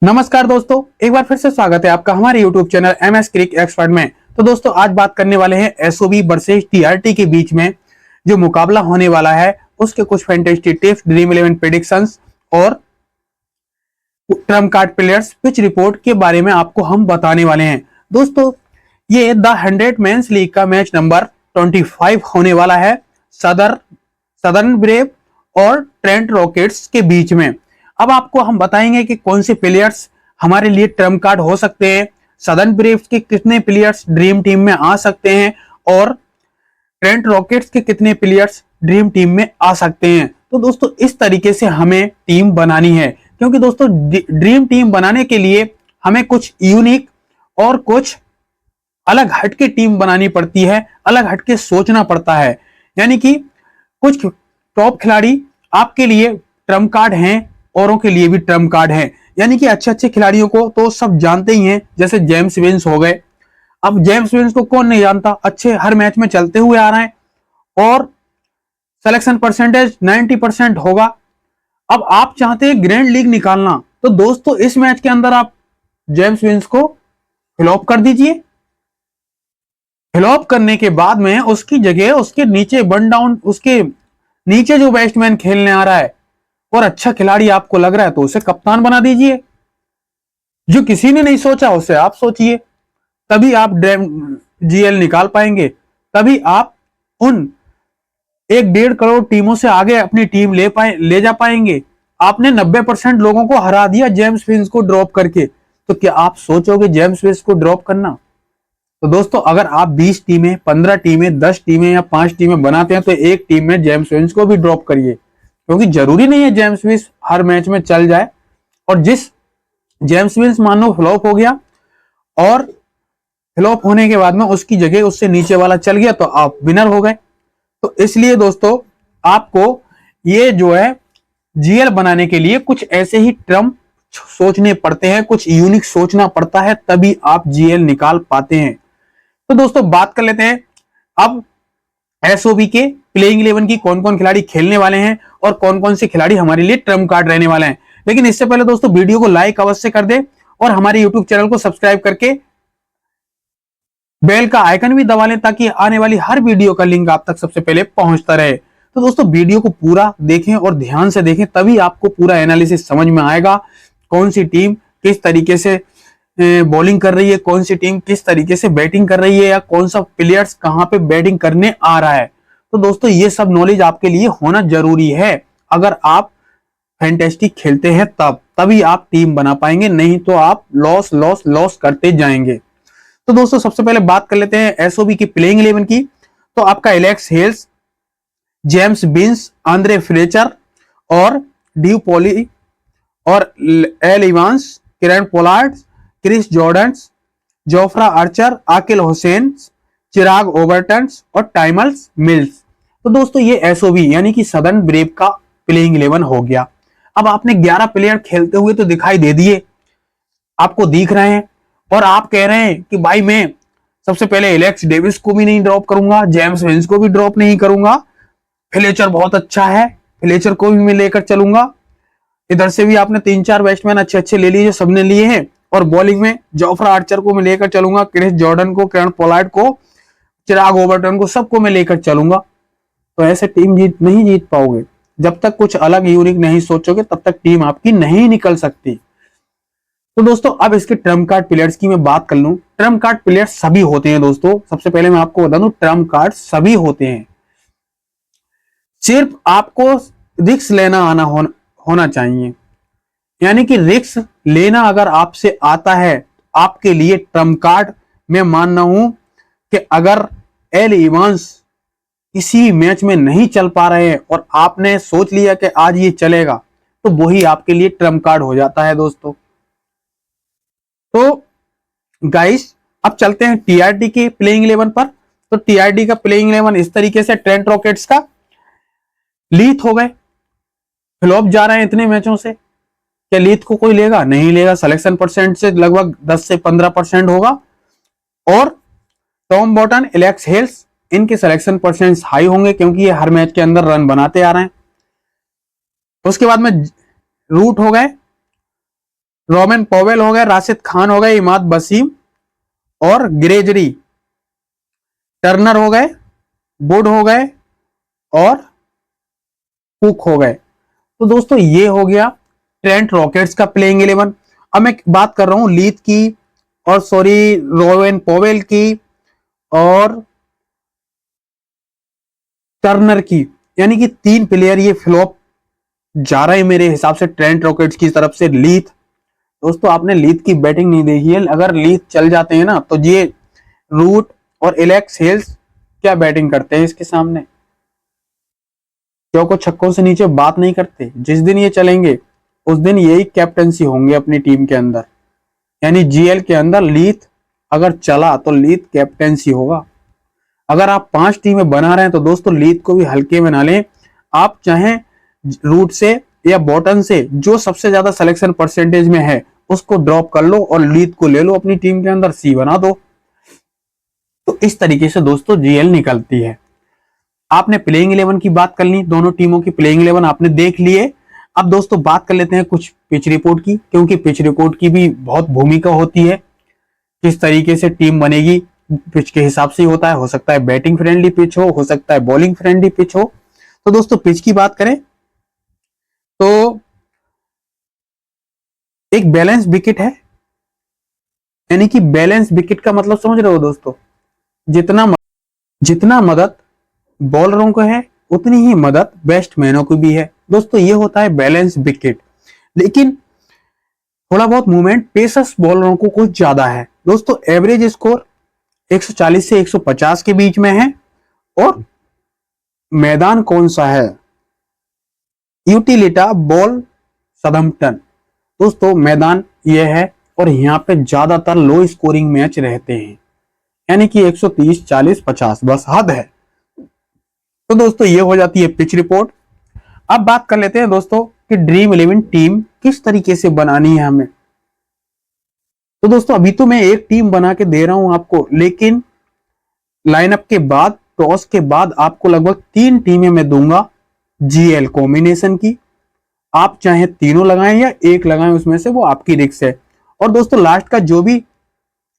नमस्कार दोस्तों, एक बार फिर से स्वागत है आपका हमारे YouTube चैनल MS क्रिक एक्सपर्ट में। तो दोस्तों आज बात करने वाले हैं एसओबी वर्सेस टीआरटी के बीच में जो मुकाबला होने वाला है उसके कुछ फैंटेस्टी टिप्स, ड्रीम 11 प्रेडिक्शंस और Trump card players pitch report के बारे में आपको हम बताने वाले हैं। दोस्तों ये द 100 मेंस लीग का मैच नंबर 25 होने वाला है सदर्न ब्रेव और ट्रेंट रॉकेट्स के बीच में। अब आपको हम बताएंगे कि कौन से प्लेयर्स हमारे लिए ट्रम्प कार्ड हो सकते हैं, सदर्न ब्रेव्स के कितने प्लेयर्स ड्रीम टीम में आ सकते हैं और ट्रेंट रॉकेट्स के कितने प्लेयर्स ड्रीम टीम में आ सकते हैं। तो दोस्तों इस तरीके से हमें टीम बनानी है, क्योंकि दोस्तों ड्रीम टीम बनाने के लिए हमें कुछ यूनिक और कुछ अलग हटके टीम बनानी पड़ती है, अलग हटके सोचना पड़ता है। यानी कि कुछ टॉप खिलाड़ी आपके लिए ट्रम्प कार्ड हैं, औरों के लिए भी ट्रम्प कार्ड है। यानी कि अच्छे अच्छे खिलाड़ियों को तो सब जानते ही हैं, जैसे जेम्स विंस हो गए। अब जेम्स विंस को कौन नहीं जानता, अच्छे हर मैच में चलते हुए आ रहे हैं और सिलेक्शन परसेंटेज 90% होगा। अब आप चाहते हैं ग्रैंड लीग निकालना, तो दोस्तों इस मैच के अंदर आप जेम्स विंस को फ्लॉप कर दीजिए। फ्लॉप करने के बाद में उसकी जगह उसके नीचे वन डाउन, उसके नीचे जो बैट्समैन खेलने आ रहा है और अच्छा खिलाड़ी आपको लग रहा है तो उसे कप्तान बना दीजिए। जो किसी ने नहीं सोचा उसे आप सोचिए, तभी आप जीएल निकाल पाएंगे, तभी आप उन 1-1.5 करोड़ टीमों से आगे अपनी टीम ले जा पाएंगे। आपने 90% लोगों को हरा दिया जेम्स विंस को ड्रॉप करके, तो क्या आप सोचोगे जेम्स विंस को ड्रॉप करना? तो दोस्तों अगर आप 20 टीमें, 15 टीमें, 10 टीमें या 5 टीमें बनाते हैं तो एक टीम में जेम्स विंस को भी ड्रॉप करिए, क्योंकि जरूरी नहीं है जेम्स विंस हर मैच में चल जाए। और जिस जेम्स विंस मान लो फ्लॉप हो गया और फ्लॉप होने के बाद में उसकी जगह उससे नीचे वाला चल गया तो आप विनर हो गए। तो इसलिए दोस्तों आपको ये जो है जीएल बनाने के लिए कुछ ऐसे ही ट्रम्प सोचने पड़ते हैं, कुछ यूनिक सोचना पड़ता है, तभी आप जीएल निकाल पाते हैं। तो दोस्तों बात कर लेते हैं अब एसओबी के प्लेइंग 11 की कौन कौन खिलाड़ी खेलने वाले हैं और कौन कौन से खिलाड़ी हमारे लिए ट्रम्प कार्ड रहने वाले हैं। लेकिन इससे पहले दोस्तों वीडियो को लाइक अवश्य कर दे और हमारे यूट्यूब चैनल को सब्सक्राइब करके बेल का आइकन भी दबा लें, ताकि आने वाली हर वीडियो का लिंक आप तक सबसे पहले पहुंचता रहे। तो दोस्तों वीडियो को पूरा देखें और ध्यान से देखें, तभी आपको पूरा एनालिसिस समझ में आएगा। कौन सी टीम किस तरीके से बॉलिंग कर रही है, कौन सी टीम किस तरीके से बैटिंग कर रही है, या कौन सा प्लेयर्स कहां पे बैटिंग करने आ रहा है। तो दोस्तों ये सब नॉलेज आपके लिए होना जरूरी है। अगर आप फैंटेस्टिक खेलते हैं तभी आप टीम बना पाएंगे, नहीं तो आप लॉस लॉस लॉस करते जाएंगे। तो दोस्तों सबसे पहले बात कर लेते हैं एसओबी की प्लेइंग 11 की। तो आपका Alex Hales, James Vince, Andre Fletcher और ड्यू पॉली और L Evans, Kieron Pollard, Chris Jordan, Jofra Archer, Akeal Hosein, Craig Overton और टाइमल्स मिल्स। तो दोस्तों ये एसओबी यानी कि सदर्न ब्रेव का प्लेइंग 11 हो गया। अब आपने 11 प्लेयर खेलते हुए तो दिखाई दे दिए, आपको दिख रहे हैं, और आप कह रहे हैं कि भाई मैं सबसे पहले एलेक्स डेविस को भी नहीं ड्रॉप करूंगा, जेम्स विंस को भी ड्रॉप नहीं करूंगा, फ्लेचर बहुत अच्छा है, फ्लेचर को भी मैं लेकर चलूंगा। इधर से भी आपने 3-4 बैट्समैन अच्छे अच्छे ले लिए, सबने लिए हैं, और बॉलिंग में जोफ्रा आर्चर को मैं लेकर चलूंगा, क्रिस जॉर्डन को, किरण पोलार्ड को, चिराग ओबर्टन को, सबको मैं लेकर चलूंगा। तो ऐसे टीम नहीं जीत पाओगे। जब तक कुछ अलग यूनिक नहीं सोचोगे तब तक टीम आपकी नहीं निकल सकती। तो दोस्तों अब इसके ट्रम्प कार्ड प्लेयर्स की मैं बात कर लूं। ट्रम्प कार्ड प्लेयर्स सभी होते हैं दोस्तों, सबसे पहले मैं आपको बता दूं ट्रम्प कार्ड सभी होते हैं, सिर्फ आपको रिस्क लेना होना चाहिए। यानी कि रिस्क लेना अगर आपसे आता है आपके लिए ट्रम्प कार्ड। मैं मान रहा हूं कि अगर एल इवांस किसी मैच में नहीं चल पा रहे हैं और आपने सोच लिया कि आज ये चलेगा, तो वही आपके लिए ट्रम्प कार्ड हो जाता है दोस्तों। तो गाइस अब चलते हैं टीआरडी के प्लेइंग 11 पर। तो टीआरडी का प्लेइंग 11 इस तरीके से, ट्रेंट रॉकेट्स का लीथ हो गए, फ्लॉप जा रहे हैं इतने मैचों से, क्या लीथ को कोई लेगा? नहीं लेगा। सिलेक्शन परसेंट से लगभग 10 से 15% होगा। और टॉम बॉटन, एलेक्स हेल्स, इनके सिलेक्शन परसेंट हाई होंगे, क्योंकि ये हर मैच के अंदर रन बनाते आ रहे हैं। उसके बाद में रूट हो गए, रोमन पॉवेल हो गए, राशिद खान हो गए, इमाद वसीम और ग्रेजरी, टर्नर हो गए, वुड हो गए और कुक हो गए। तो दोस्तों ये हो गया ट्रेंट रॉकेट्स का प्लेइंग 11। अब मैं बात कर रहा हूं लीथ की और सॉरी रोवन पॉवेल की और टर्नर की, यानी कि तीन प्लेयर ये फ्लॉप जा रहे हैं मेरे हिसाब से ट्रेंट रॉकेट्स की तरफ से। लीथ, दोस्तों आपने लीथ की बैटिंग नहीं देखी है, अगर लीथ चल जाते हैं ना तो ये रूट और एलेक्स हेल्स क्या बैटिंग करते हैं इसके सामने, चौको छक्कों से नीचे बात नहीं करते। जिस दिन ये चलेंगे उस दिन यही कैप्टनसी होंगे अपनी टीम के अंदर, यानी जीएल के अंदर लीथ अगर चला तो लीथ कैप्टनसी होगा। अगर आप 5 टीमें बना रहे हैं तो दोस्तों लीथ को भी हल्के में ना लें। आप चाहें रूट से या बॉटन से जो सबसे ज्यादा सिलेक्शन परसेंटेज में है उसको ड्रॉप कर लो और लीथ को ले लो अपनी टीम के अंदर, सी बना दो। तो इस तरीके से दोस्तों जीएल निकलती है। आपने प्लेइंग 11 की बात कर ली, दोनों टीमों की प्लेइंग 11 आपने देख लिए। अब दोस्तों बात कर लेते हैं कुछ पिच रिपोर्ट की, क्योंकि पिच रिपोर्ट की भी बहुत भूमिका होती है। किस तरीके से टीम बनेगी पिच के हिसाब से ही होता है। हो सकता है बैटिंग फ्रेंडली पिच हो सकता है बॉलिंग फ्रेंडली पिच हो। तो दोस्तों पिच की बात करें तो एक बैलेंस विकेट है, यानी कि बैलेंस विकेट का मतलब समझ रहे हो दोस्तों, जितना जितना मदद बॉलरों को है उतनी ही मदद बैट्समैनों को भी है। दोस्तों ये होता है बैलेंस विकेट। लेकिन थोड़ा बहुत मूवमेंट पेसर्स बॉलरों को कुछ ज्यादा है। दोस्तों एवरेज स्कोर 140 से 150 के बीच में है। और मैदान कौन सा है, यूटिलिटा बॉल सदम्पटन। दोस्तों मैदान यह है और यहाँ पे ज्यादातर लो स्कोरिंग मैच रहते हैं, यानी कि 130 40 50 बस हद है। तो दोस्तों ये हो जाती है पिच रिपोर्ट। अब बात कर लेते हैं दोस्तों कि ड्रीम 11 टीम किस तरीके से बनानी है हमें। तो दोस्तों अभी तो मैं एक टीम बना के दे रहा हूं आपको, लेकिन लाइनअप के बाद टॉस के बाद आपको लगभग 3 टीमें मैं दूंगा जीएल कॉम्बिनेशन की। आप चाहे तीनों लगाएं या एक लगाएं, उसमें से वो आपकी रिक्स है। और दोस्तों लास्ट का जो भी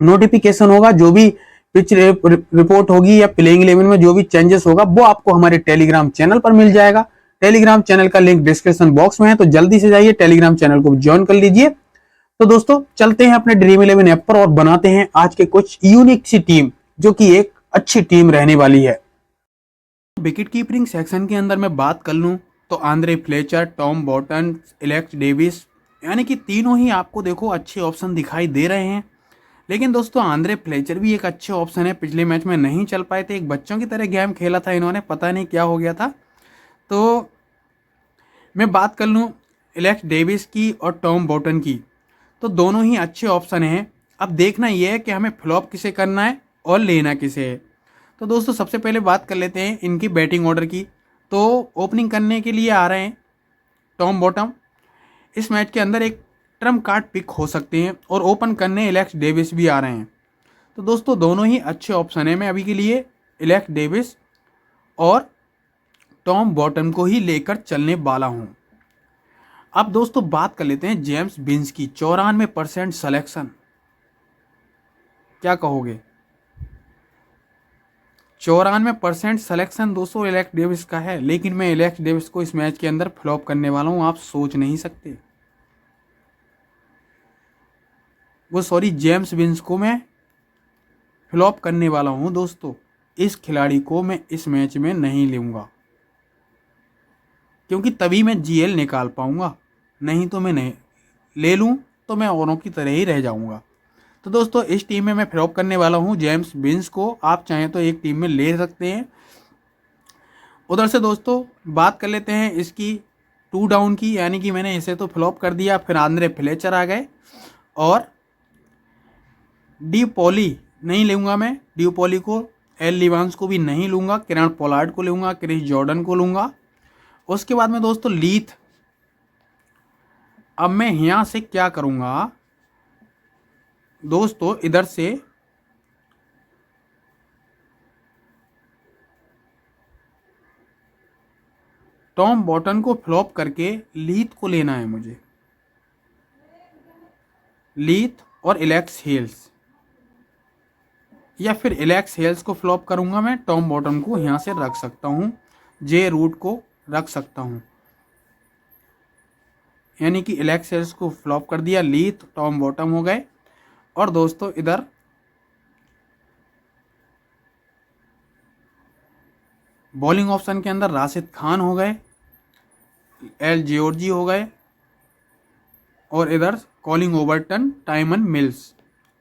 नोटिफिकेशन होगा, जो भी पिच रिपोर्ट होगी या प्लेइंग 11 में जो भी चेंजेस होगा वो आपको हमारे टेलीग्राम चैनल पर मिल जाएगा। टेलीग्राम चैनल का लिंक डिस्क्रिप्शन बॉक्स में है, तो जल्दी से जाइए टेलीग्राम चैनल को ज्वाइन कर लीजिए। तो दोस्तों चलते हैं अपने ड्रीम 11 ऐप पर और बनाते हैं आज के कुछ यूनिक सी टीम, जो कि एक अच्छी टीम रहने वाली है। विकेट कीपिंग सेक्शन के अंदर मैं बात कर लूं तो Andre Fletcher, Tom Banton, Alex Davies, यानी कि तीनों ही आपको देखो अच्छे ऑप्शन दिखाई दे रहे हैं। लेकिन दोस्तों आंद्रे फ्लेचर भी एक अच्छे ऑप्शन है, पिछले मैच में नहीं चल पाए थे, एक बच्चों की तरह गेम खेला था इन्होंने, पता नहीं क्या हो गया था। तो मैं बात कर लूँ एलेक्स डेविस की और टॉम बॉटन की, तो दोनों ही अच्छे ऑप्शन हैं। अब देखना यह है कि हमें फ्लॉप किसे करना है और लेना किसे है। तो दोस्तों सबसे पहले बात कर लेते हैं इनकी बैटिंग ऑर्डर की। तो ओपनिंग करने के लिए आ रहे हैं टॉम बॉटम, इस मैच के अंदर एक ट्रम्प कार्ड पिक हो सकते हैं, और ओपन करने एलेक्स डेविस भी आ रहे हैं। तो दोस्तों दोनों ही अच्छे ऑप्शन है, मैं अभी के लिए एलेक्स डेविस और टॉम बॉटम को ही लेकर चलने वाला हूं। अब दोस्तों बात कर लेते हैं जेम्स बिन्स की, 94% सलेक्शन, क्या कहोगे? 94% सलेक्शन दोस्तों एलेक्स डेविस का है, लेकिन मैं एलेक्स डेविस को इस मैच के अंदर फ्लॉप करने वाला हूं, आप सोच नहीं सकते। वो सॉरी जेम्स बिन्स को मैं फ्लॉप करने वाला हूं दोस्तों। इस खिलाड़ी को मैं इस मैच में नहीं लूंगा, क्योंकि तभी मैं जीएल निकाल पाऊंगा, नहीं तो मैं नहीं ले लूं तो मैं औरों की तरह ही रह जाऊंगा। तो दोस्तों इस टीम में मैं फ्लॉप करने वाला हूं जेम्स बिन्स को, आप चाहें तो एक टीम में ले सकते हैं। उधर से दोस्तों बात कर लेते हैं इसकी 2 डाउन की, यानी कि मैंने इसे तो फ्लॉप कर दिया, फिर आंद्रे फ्लेचर आ गए और डी पॉली नहीं लूंगा मैं, डी पॉली को, एल लिवांस को भी नहीं लूंगा, किरण पोलार्ड को लूंगा, क्रिस जॉर्डन को लूंगा। उसके बाद में दोस्तों लीथ, अब मैं यहां से क्या करूंगा दोस्तों, इधर से टॉम बॉटन को फ्लॉप करके लीथ को लेना है मुझे। लीथ और एलेक्स हेल्स, या फिर एलेक्स हेल्स को फ्लॉप करूंगा मैं, टॉम बॉटम को यहाँ से रख सकता हूँ, जे रूट को रख सकता हूँ, यानी कि एलेक्स हेल्स को फ्लॉप कर दिया, लीथ टॉम बॉटम हो गए। और दोस्तों इधर बॉलिंग ऑप्शन के अंदर राशिद खान हो गए, एल जॉर्जी हो गए, और इधर कॉलिंग ओवर्टन, टाइमन मिल्स।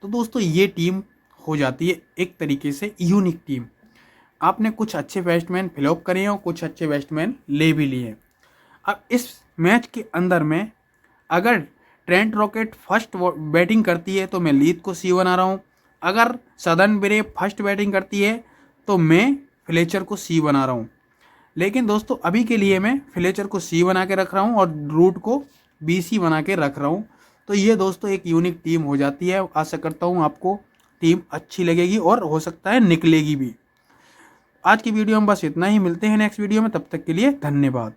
तो दोस्तों ये टीम हो जाती है एक तरीके से यूनिक टीम। आपने कुछ अच्छे बैट्समैन फ्लॉप करे हैं और कुछ अच्छे बैट्समैन ले भी लिए। अब इस मैच के अंदर में अगर ट्रेंट रॉकेट फर्स्ट बैटिंग करती है तो मैं लीथ को सी बना रहा हूँ, अगर सदर्न ब्रेव फर्स्ट बैटिंग करती है तो मैं फ्लेचर को सी बना रहा हूँ। लेकिन दोस्तों अभी के लिए मैं फ्लेचर को सी बना के रख रहा हूँ और रूट को BC बना के रख रहा हूँ। तो ये दोस्तों एक यूनिक टीम हो जाती है। आशा करता हूँ आपको टीम अच्छी लगेगी और हो सकता है निकलेगी भी। आज की वीडियो में बस इतना ही, मिलते हैं नेक्स्ट वीडियो में, तब तक के लिए धन्यवाद।